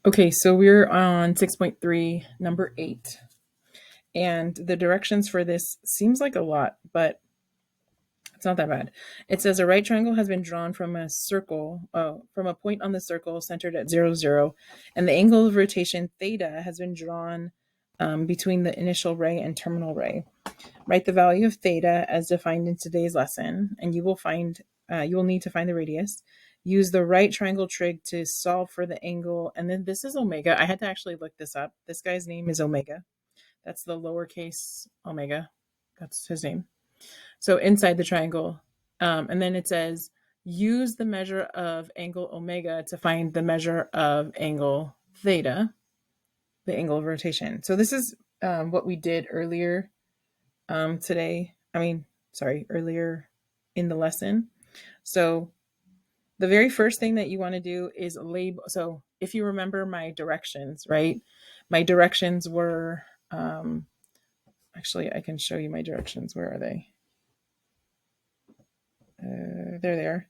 Okay, so we're on 6.3, number 8. And the directions for this seems like a lot, but it's not that bad. It says a right triangle has been drawn from a circle, from a point on the circle centered at 0, 0, and the angle of rotation theta has been drawn between the initial ray and terminal ray. Write the value of theta as defined in today's lesson, and you will need to find the radius. Use the right triangle trig to solve for the angle, and then this is omega. I had to actually look this up. This guy's name is omega. That's the lowercase omega. That's his name. So inside the triangle, and then it says use the measure of angle omega to find the measure of angle theta, the angle of rotation. So this is what we did earlier today. Earlier in the lesson. So the very first thing that you want to do is label. So if you remember my directions, right? My directions were, actually, I can show you my directions. Where are they? There they are.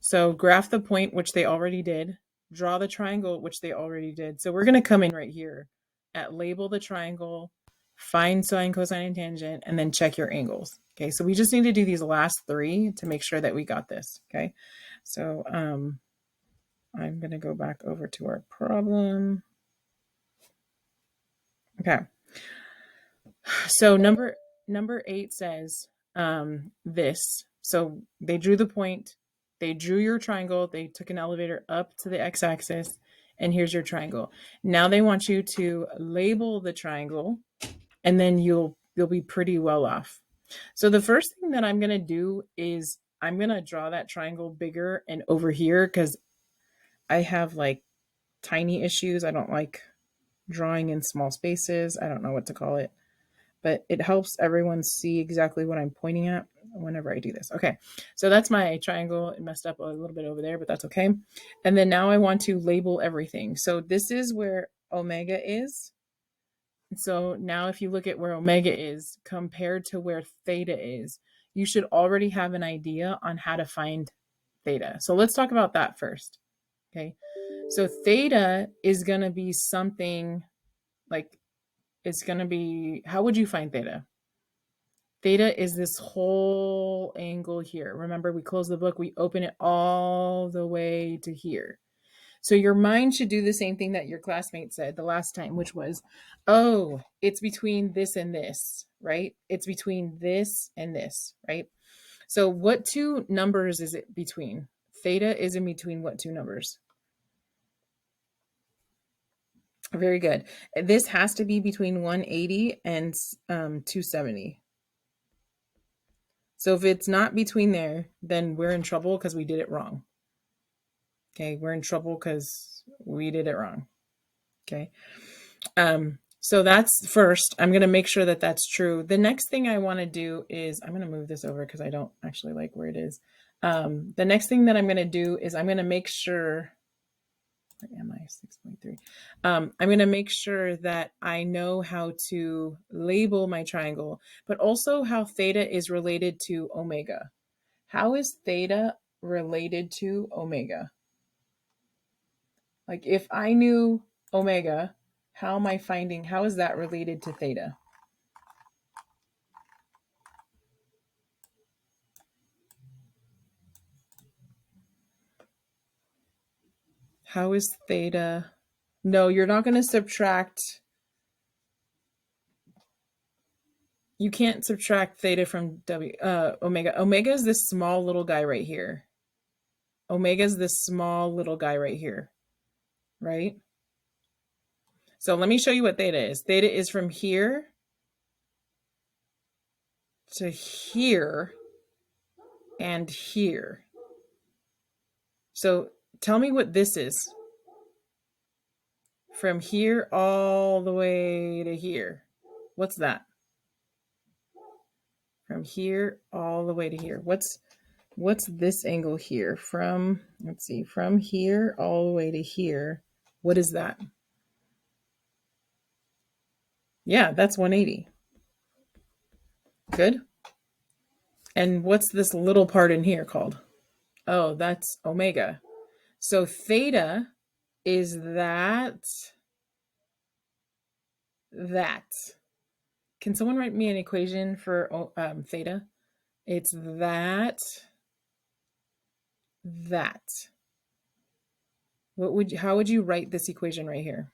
So graph the point, which they already did. Draw the triangle, which they already did. So we're going to come in right here at label the triangle, find sine, cosine, and tangent, and then check your angles. Okay, so we just need to do these last 3 to make sure that we got this. Okay, so I'm going to go back over to our problem. Okay, so number 8 says this. So they drew the point, they drew your triangle, they took an elevator up to the x-axis, and here's your triangle. Now they want you to label the triangle, and then you'll be pretty well off. So the first thing that I'm going to do is I'm going to draw that triangle bigger and over here because I have like tiny issues. I don't like drawing in small spaces. I don't know what to call it, but it helps everyone see exactly what I'm pointing at whenever I do this. Okay, so that's my triangle. It messed up a little bit over there, but that's okay. And then now I want to label everything. So this is where omega is. So now if you look at where omega is compared to where theta is, you should already have an idea on how to find theta. So let's talk about that first. Okay. So theta is going to be something like, it's going to be, how would you find theta? Theta is this whole angle here. Remember, we close the book, we open it all the way to here. So your mind should do the same thing that your classmate said the last time, which was, oh, it's between this and this, right? It's between this and this, right? So what 2 numbers is it between? Theta is in between what 2 numbers? Very good. This has to be between 180 and 270. So if it's not between there, then we're in trouble because we did it wrong. Okay, we're in trouble because we did it wrong. Okay. So that's first. I'm going to make sure that that's true. The next thing I want to do is, I'm going to move this over because I don't actually like where it is. The next thing that I'm going to do is I'm going to make sure, where am I? 6.3. I'm going to make sure that I know how to label my triangle, but also how theta is related to omega. How is theta related to omega? Like if I knew omega, how am I finding, how is that related to theta? How is theta? No, you're not going to subtract. You can't subtract theta from omega. Omega is this small little guy right here. Omega is this small little guy right here, right? So let me show you what theta is. Theta is from here to here and here. So tell me what this is. From here all the way to here. What's that? From here all the way to here. What's this angle here? From, let's see, from here all the way to here. What is that? Yeah, that's 180. Good. And what's this little part in here called? Oh, that's omega. So theta is that. Can someone write me an equation for theta? It's that. How would you write this equation right here?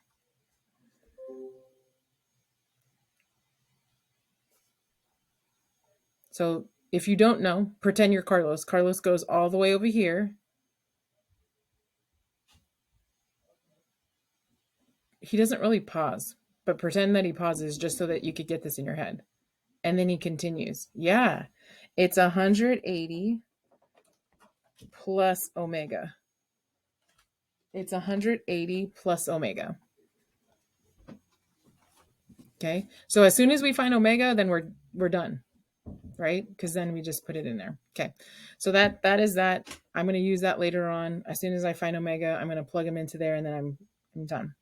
So if you don't know, pretend you're Carlos. Carlos goes all the way over here. He doesn't really pause, but pretend that he pauses just so that you could get this in your head. And then he continues. Yeah, it's 180 plus omega. It's 180 plus omega. Okay, so as soon as we find omega, then we're done, right? Because then we just put it in there. Okay, so that is that. I'm going to use that later on. As soon as I find omega, I'm going to plug them into there, and then I'm done.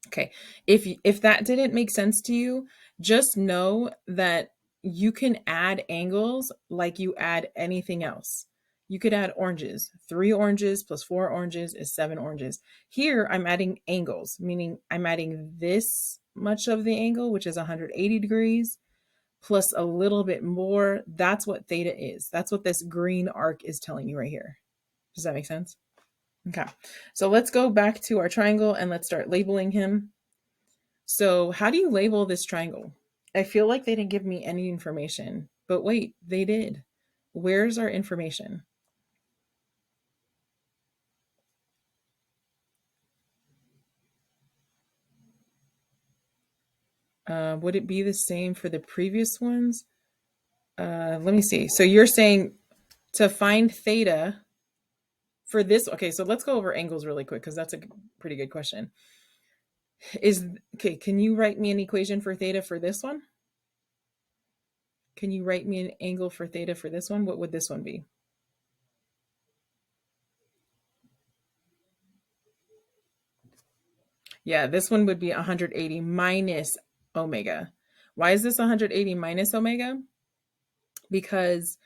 Okay, if that didn't make sense to you, just know that you can add angles like you add anything else. You could add oranges. 3 oranges plus 4 oranges is 7 oranges. Here, I'm adding angles, meaning I'm adding this much of the angle, which is 180 degrees, plus a little bit more. That's what theta is. That's what this green arc is telling you right here. Does that make sense? Okay, so let's go back to our triangle and let's start labeling him. So how do you label this triangle? I feel like they didn't give me any information, but wait, they did. Where's our information? Would it be the same for the previous ones? Let me see. So you're saying to find theta for this. Okay, so let's go over angles really quick because that's a pretty good question. Can you write me an equation for theta for this one? Can you write me an angle for theta for this one? What would this one be? Yeah, this one would be 180 minus omega. Why is this 180 minus omega? Because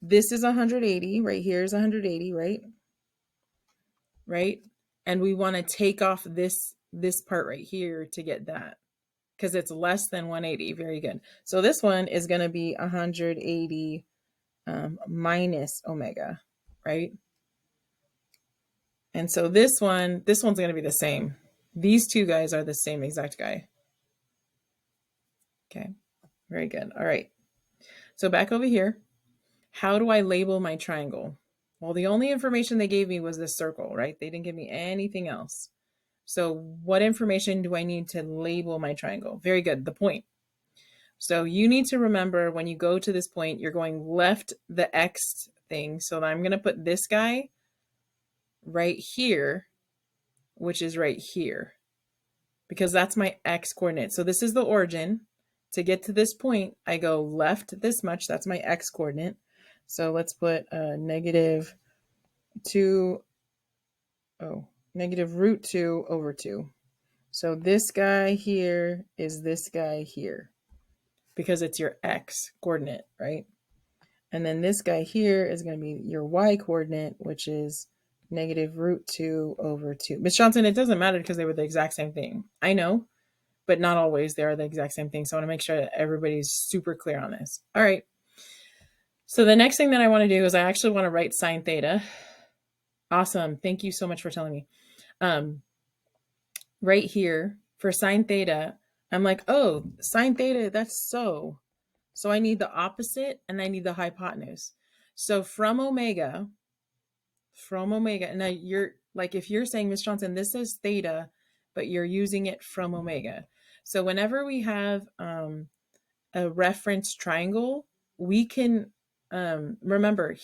this is 180, right here is 180, right? Right? And we want to take off this part right here to get that because it's less than 180. Very good. So this one is going to be 180 minus omega, right? And so this one's going to be the same. These two guys are the same exact guy. Okay, very good. All right. So back over here, how do I label my triangle? Well, the only information they gave me was this circle, right? They didn't give me anything else. So what information do I need to label my triangle? Very good, the point. So you need to remember when you go to this point, you're going left the X thing. So I'm going to put this guy right here, which is right here, because that's my X coordinate. So this is the origin. To get to this point, I go left this much. That's my X coordinate. So let's put negative root 2 over 2. So this guy here is this guy here because it's your X coordinate, right? And then this guy here is going to be your Y coordinate, which is negative root 2 over 2. Ms. Johnson, it doesn't matter because they were the exact same thing. I know, but not always they are the exact same thing. So I want to make sure that everybody's super clear on this. All right. So the next thing that I want to do is I actually want to write sine theta. Awesome. Thank you so much for telling me. Right here for sine theta, I'm like, oh, sine theta, that's so. So I need the opposite and I need the hypotenuse. So from omega, now you're like, if you're saying, Miss Johnson, this is theta, but you're using it from omega. So whenever we have a reference triangle, we can remember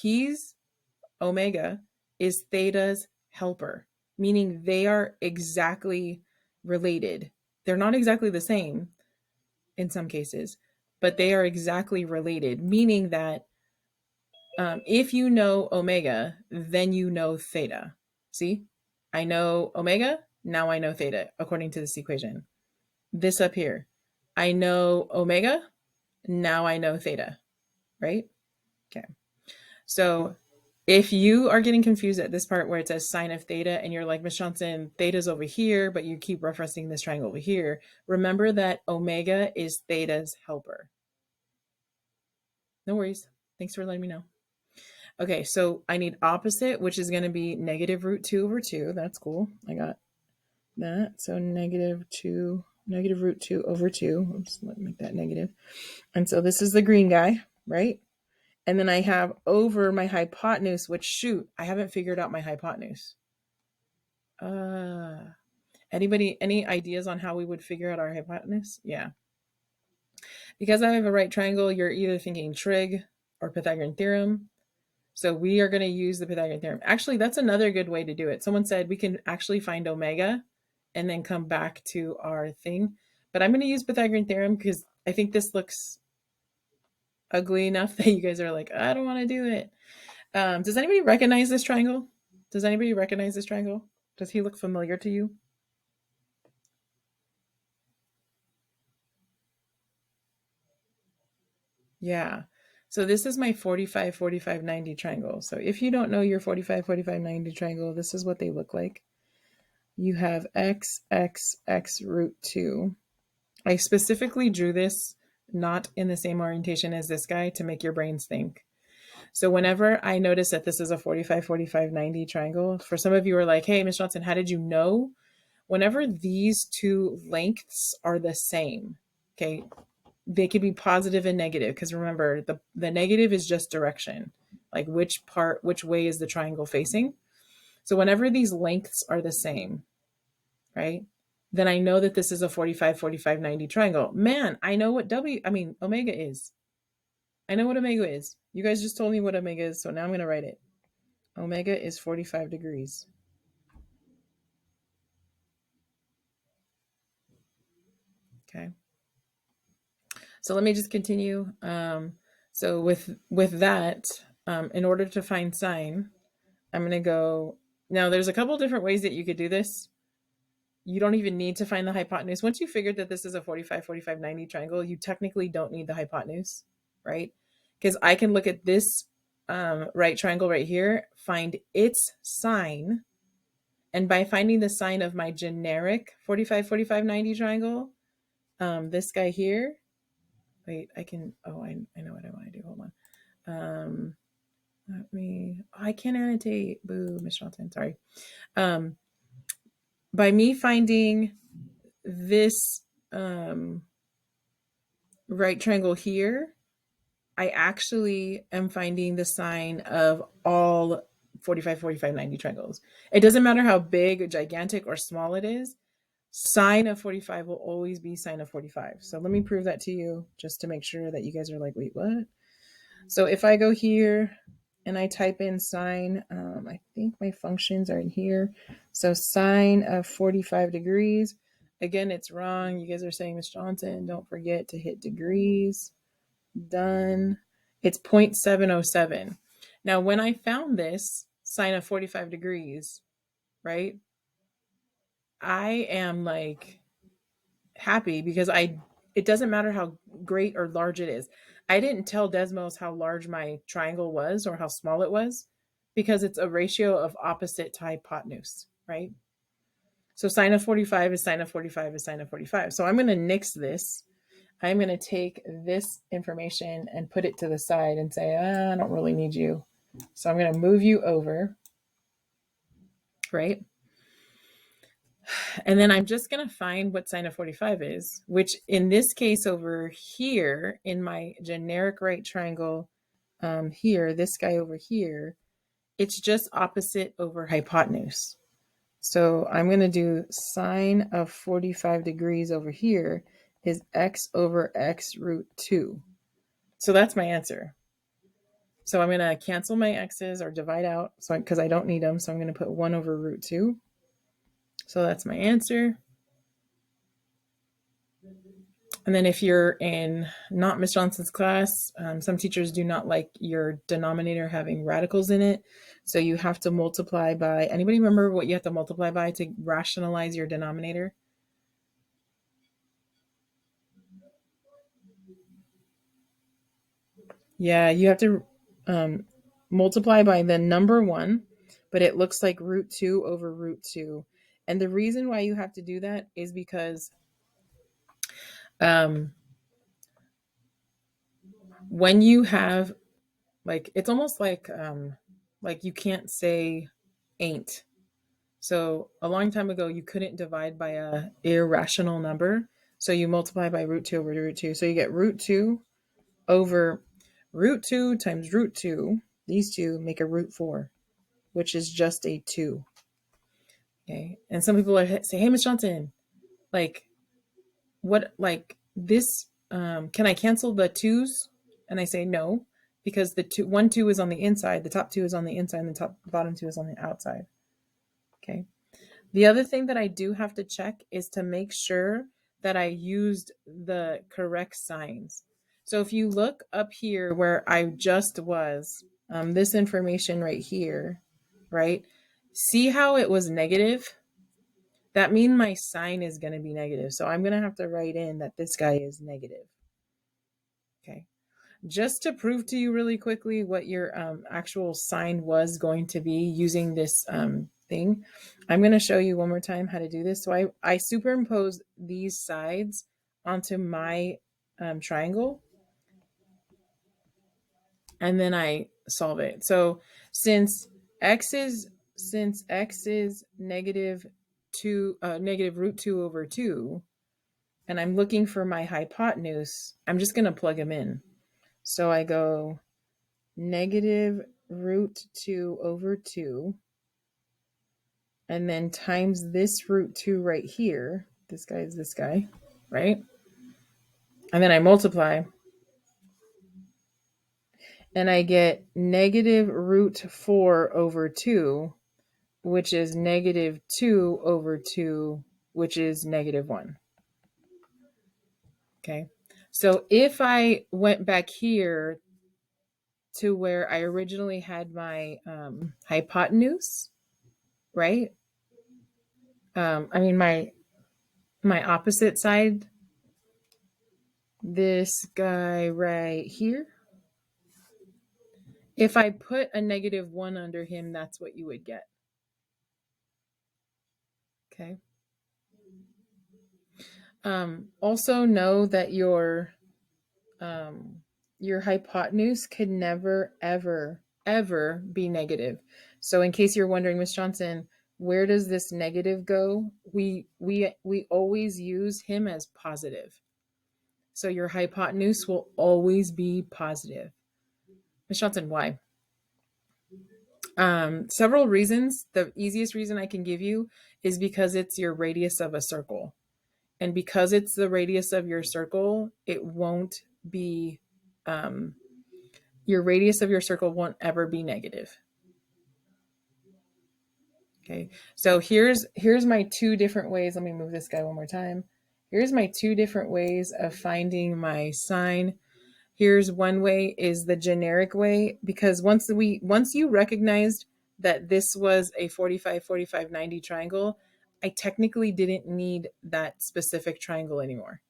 omega is theta's helper, meaning they are exactly related. They're not exactly the same in some cases, but they are exactly related, meaning that if you know omega, then you know theta. See, I know omega, now I know theta, according to this equation. This up here, I know omega, now I know theta, right? Okay. So If you are getting confused at this part where it says sine of theta and you're like, Miss Johnson, theta's over here, but you keep referencing this triangle over here, remember that omega is theta's helper. No worries. Thanks for letting me know. Okay, so I need opposite, which is going to be negative root 2 over 2. That's cool. I got that. So negative root 2 over 2. Oops, let me make that negative. And so this is the green guy, right? And then I have over my hypotenuse, which, shoot, I haven't figured out my hypotenuse. Any ideas on how we would figure out our hypotenuse? Yeah. Because I have a right triangle, you're either thinking trig or Pythagorean theorem. So we are going to use the Pythagorean theorem. Actually, that's another good way to do it. Someone said we can actually find omega and then come back to our thing. But I'm going to use Pythagorean theorem because I think this looks ugly enough that you guys are like, I don't want to do it. Does anybody recognize this triangle? Does anybody recognize this triangle? Does he look familiar to you? Yeah. So this is my 45, 45, 90 triangle. So if you don't know your 45, 45, 90 triangle, this is what they look like. You have x, x, x root 2. I specifically drew this not in the same orientation as this guy to make your brains think. So whenever I notice that this is a 45, 45, 90 triangle, for some of you are like, hey, Ms. Johnson, how did you know? Whenever these two lengths are the same, okay, they could be positive and negative, because remember, the negative is just direction, like which way is the triangle facing. So whenever these lengths are the same, right, then I know that this is a 45, 45, 90 triangle. Man, I know what omega is. I know what omega is. You guys just told me what omega is, so now I'm going to write it. Omega is 45 degrees. Okay. So let me just continue. So with that, in order to find sine, I'm going to go. Now, there's a couple different ways that you could do this. You don't even need to find the hypotenuse. Once you figured that this is a 45, 45, 90 triangle, you technically don't need the hypotenuse, right? Because I can look at this right triangle right here, find its sine, and by finding the sine of my generic 45, 45, 90 triangle, this guy here, wait, I know what I want to do. Hold on. I can't annotate. Boo, Miss Johnson, sorry. By me finding this right triangle here, I actually am finding the sine of all 45, 45, 90 triangles. It doesn't matter how big, gigantic, or small it is. Sine of 45 will always be sine of 45. So let me prove that to you just to make sure that you guys are like, wait, what? So if I go here and I type in sine, I think my functions are in here. So sine of 45 degrees. Again, it's wrong. You guys are saying, Miss Johnson, don't forget to hit degrees. Done. It's 0.707. Now, when I found this sine of 45 degrees, right, I am like happy because it doesn't matter how great or large it is. I didn't tell Desmos how large my triangle was or how small it was because it's a ratio of opposite to hypotenuse, right? So sine of 45 is sine of 45 is sine of 45. So I'm going to nix this. I'm going to take this information and put it to the side and say, I don't really need you. So I'm going to move you over, right? And then I'm just going to find what sine of 45 is, which in this case over here in my generic right triangle here, this guy over here, it's just opposite over hypotenuse. So I'm going to do sine of 45 degrees over here is x over x root 2. So that's my answer. So I'm going to cancel my x's or divide out because I don't need them. So I'm going to put 1 over root 2. So that's my answer. And then if you're in not Miss Johnson's class, some teachers do not like your denominator having radicals in it. So you have to multiply by, anybody remember what you have to multiply by to rationalize your denominator? Yeah, you have to, multiply by the number 1, but it looks like root 2 over root 2. And the reason why you have to do that is because um, when you have, like, it's almost like you can't say ain't. So a long time ago, you couldn't divide by a irrational number. So you multiply by root 2 over root 2. So you get root 2 over root 2 times root 2. These two make a root 4, which is just a 2. Okay. And some people say, hey, Miss Johnson, like, what, like this, can I cancel the 2's? And I say no, because the 2 is on the inside, the top 2 is on the inside, and the bottom 2 is on the outside. Okay. The other thing that I do have to check is to make sure that I used the correct signs. So if you look up here where I just was, this information right here, right? See how it was negative? That means my sign is going to be negative. So I'm going to have to write in that this guy is negative. Okay. Just to prove to you really quickly what your actual sign was going to be using this thing, I'm going to show you one more time how to do this. So I superimpose these sides onto my triangle, and then I solve it. So since x is negative root 2 over 2, and I'm looking for my hypotenuse, I'm just going to plug them in. So I go negative root 2 over 2, and then times this root 2 right here. This guy is this guy, right? And then I multiply, and I get negative root 4 over 2, which is negative 2 over 2, which is negative 1. Okay. So if I went back here to where I originally had my hypotenuse, right? I mean my opposite side, this guy right here. If I put a negative 1 under him, that's what you would get. Okay. Also know that your hypotenuse could never, ever, ever be negative. So in case you're wondering, Miss Johnson, where does this negative go? We always use him as positive. So your hypotenuse will always be positive. Miss Johnson, why? Several reasons. The easiest reason I can give you is because it's your radius of a circle. And because it's the radius of your circle, it won't be, your radius of your circle won't ever be negative. Okay, so here's my 2 different ways. Let me move this guy one more time. Here's my 2 different ways of finding my sign. Here's one way, is the generic way, because once you recognized that this was a 45, 45, 90 triangle, I technically didn't need that specific triangle anymore.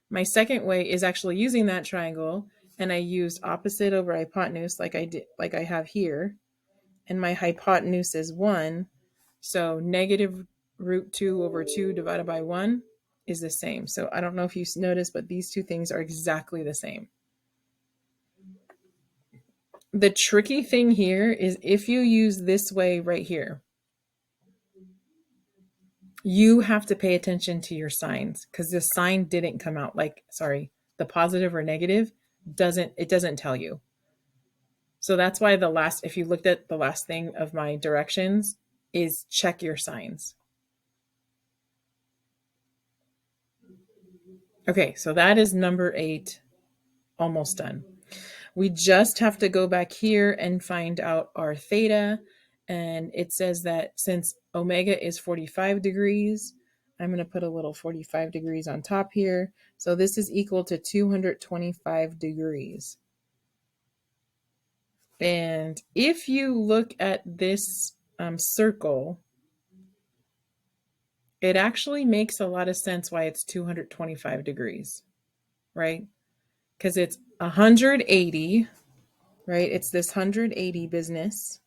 My second way is actually using that triangle, and I used opposite over hypotenuse like I have here, and my hypotenuse is 1. So negative root 2 over 2 divided by 1 is the same. So I don't know if you noticed, but these 2 things are exactly the same. The tricky thing here is if you use this way right here, you have to pay attention to your signs, because the sign didn't come out the positive or negative doesn't tell you. So that's why if you looked at the last thing of my directions, is check your signs. Okay, so that is number 8, almost done. We just have to go back here and find out our theta. And it says that since omega is 45 degrees, I'm going to put a little 45 degrees on top here. So this is equal to 225 degrees. And if you look at this circle, it actually makes a lot of sense why it's 225 degrees, right? Because it's 180, right? It's this 180 business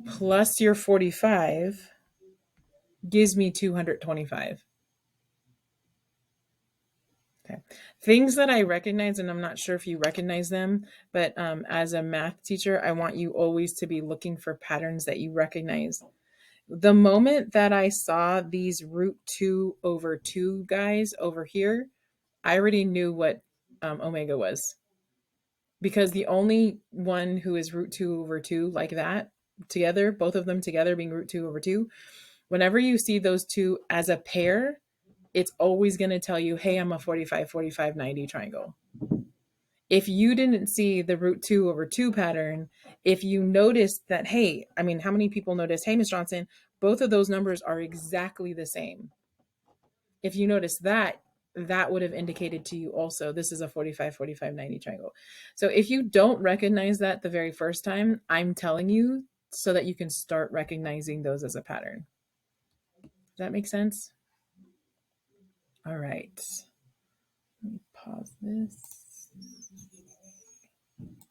plus your 45 gives me 225. Okay. Things that I recognize, and I'm not sure if you recognize them, but as a math teacher, I want you always to be looking for patterns that you recognize. The moment that I saw these root 2 over 2 guys over here, I already knew what omega was, because the only one who is root 2 over 2 like that together, both of them together being root 2 over 2, whenever you see those two as a pair, it's always going to tell you, hey, I'm a 45, 45, 90 triangle. If you didn't see the root 2 over 2 pattern, if you noticed that, hey, I mean, how many people notice, hey, Ms. Johnson, both of those numbers are exactly the same. If you notice that, that would have indicated to you also, this is a 45, 45, 90 triangle. So if you don't recognize that the very first time, I'm telling you so that you can start recognizing those as a pattern. Does that make sense? All right. Let me pause this.